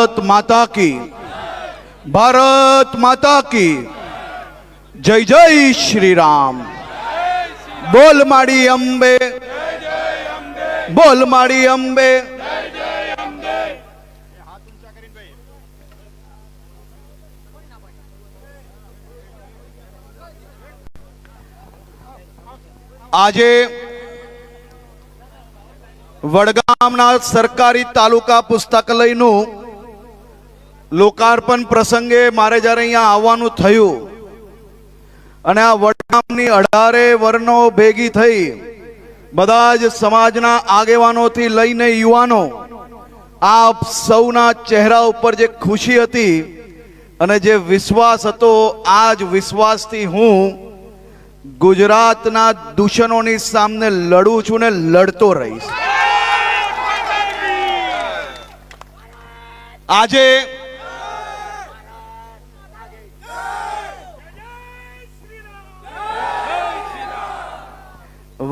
भारत माता की, भारत माता की जय जय श्री राम। बोल माड़ी अंबे, बोल माड़ी अंबे। આજે વડગામના સરકારી તાલુકા પુસ્તકાલયનું લોકાર્પણ પ્રસંગે મારે જ્યારે અહીંયા આવવાનું થયું અને આ વડગામની 18 વર્ણો ભેગી થઈ, બધા જ સમાજના આગેવાનોથી લઈને યુવાનો, આપ સૌના ચહેરા ઉપર જે ખુશી હતી અને જે વિશ્વાસ હતો, આ જ વિશ્વાસથી હું ગુજરાતના દૂષણોની સામે લડું છું ને લડતો રહીશ। આજે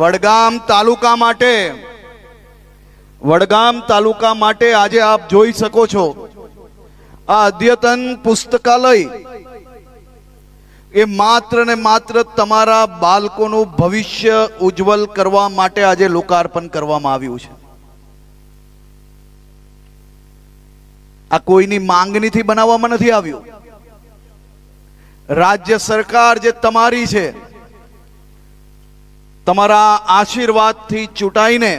વડગામ તાલુકા માટે આજે આપ જોઈ શકો છો, આ અદ્યતન પુસ્તકાલય એ માત્ર ને માત્ર તમારા બાળકોનું ભવિષ્ય ઉજ્જવલ કરવા માટે આજે લોકાર્પણ કરવામાં આવ્યું છે। આ કોઈની માંગણીથી બનાવવામાં નથી આવ્યું। રાજ્ય સરકાર જે તમારી છે, તમારા આશીર્વાદથી ચૂંટાઈને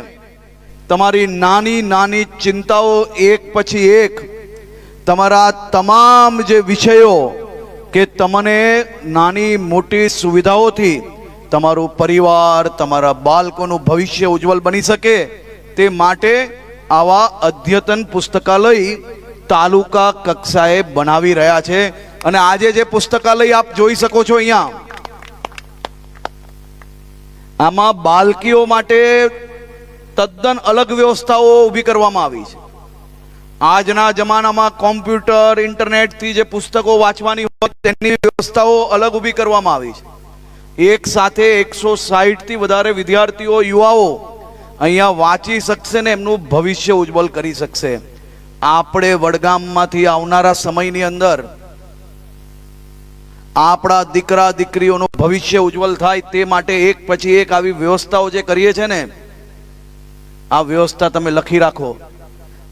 તમારી નાની નાની ચિંતાઓ એક પછી એક, તમારા તમામ જે વિષયો કે તમને નાની મોટી સુવિધાઓથી તમારું પરિવાર, તમારા બાળકોનું ભવિષ્ય ઉજ્જવલ બની શકે તે માટે આવા અદ્યતન પુસ્તકાલય તાલુકા કક્ષાએ બનાવી રહ્યા છે। અને આજે જે પુસ્તકાલય આપ જોઈ શકો છો અહીંયા, આમાં બાળકીઓ માટે તદ્દન અલગ વ્યવસ્થાઓ ઊભી કરવામાં આવી છે। આજના જમાનામાં કોમ્પ્યુટર, ઇન્ટરનેટથી જે પુસ્તકો વાંચવાની હોય તેની વ્યવસ્થાઓ અલગ ઊભી કરવામાં આવી છે। એક સાથે 160 થી વધારે વિદ્યાર્થીઓ, યુવાઓ અહીંયા વાંચી શકશે ને એમનું ભવિષ્ય ઉજ્જવલ કરી શકશે। આપણે વડગામમાંથી આવનારા સમયની અંદર આપણા દીકરા દીકરીઓનું ભવિષ્ય ઉજ્જવલ થાય તે માટે એક પછી એક આવી વ્યવસ્થાઓ જે કરીએ છે ને, આ વ્યવસ્થા તમે લખી રાખો।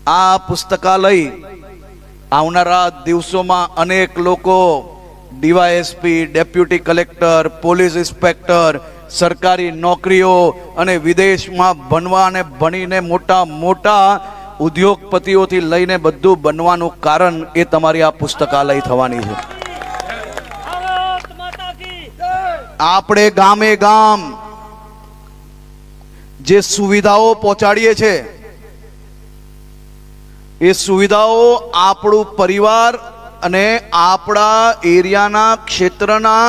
આ પુસ્તકાલય આવનારા દિવસોમાં અનેક લોકો DYSP, deputy collector, police inspector, સરકારી નોકરીઓ અને વિદેશમાં ભણવા અને ભણીને મોટા મોટા ઉદ્યોગપતિઓથી લઈને બધું બનવાનું કારણ એ તમારી આ પુસ્તકાલય થવાની છે। આપણે ગામે ગામ જે સુવિધાઓ પહોંચાડીએ છે, એ સુવિધાઓ આપણું પરિવાર અને આપણા એરિયાના ક્ષેત્રના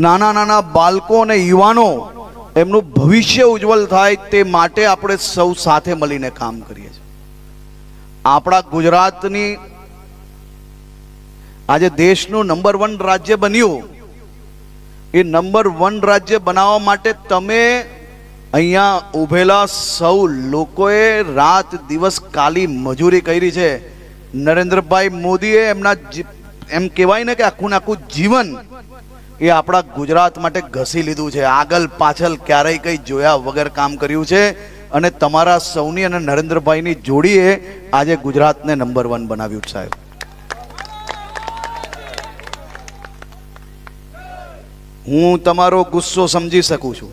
નાના નાના બાળકો અને યુવાનો એમનું ભવિષ્ય ઉજ્જવલ થાય તે માટે આપણે સૌ સાથે મળીને કામ કરીએ છીએ। આપણા ગુજરાતની આજે દેશનું નંબર 1 રાજ્ય બન્યું, એ નંબર 1 રાજ્ય બનાવવા માટે તમે અહીંયા ઉભેલા સૌ લોકોએ રાત દિવસ કાલી મજૂરી કરી છે। નરેન્દ્રભાઈ મોદીએ એમના એમ કહેવાય ને કે આખું જીવન એ આપણા ગુજરાત માટે ઘસી લીધું છે। આગળ પાછળ ક્યારેય કંઈ જોયા વગર કામ કર્યું છે અને તમારા સૌની અને નરેન્દ્રભાઈની જોડીએ આજે ગુજરાતને નંબર 1 બનાવ્યું સાહેબ। હું તમારો ગુસ્સો સમજી શકું છું,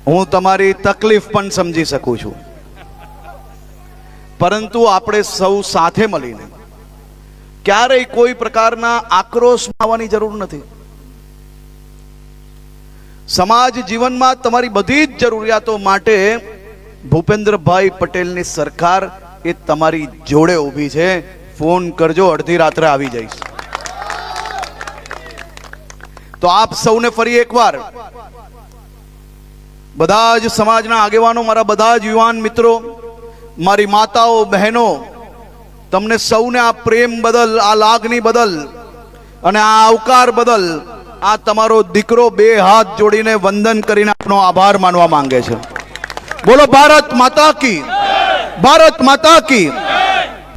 હું તમારી તકલીફ પણ સમજી શકું છું, પરંતુ આપણે સૌ સાથે મળીને ક્યારેય કોઈ પ્રકારના આક્રોશમાં આવવાની જરૂર નથી। સમાજ જીવનમાં તમારી બધી જ જરૂરિયાતો માટે ભૂપેન્દ્રભાઈ પટેલની સરકાર એ તમારી જોડે ઊભી છે। ફોન કરજો, અડધી રાત્રે આવી જઈશ। તો આપ સૌને ફરી એકવાર બધા જ સમાજના આગેવાનો, મારા બધા જ યુવાન મિત્રો, મારી માતાઓ, બહેનો, તમને સૌને આ પ્રેમ બદલ, આ લાગણી બદલ અને આ આવકાર બદલ આ તમારો દીકરો બે હાથ જોડીને વંદન કરીને આપનો આભાર માનવા માંગે છે. બોલો ભારત માતા કી, ભારત માતા કી.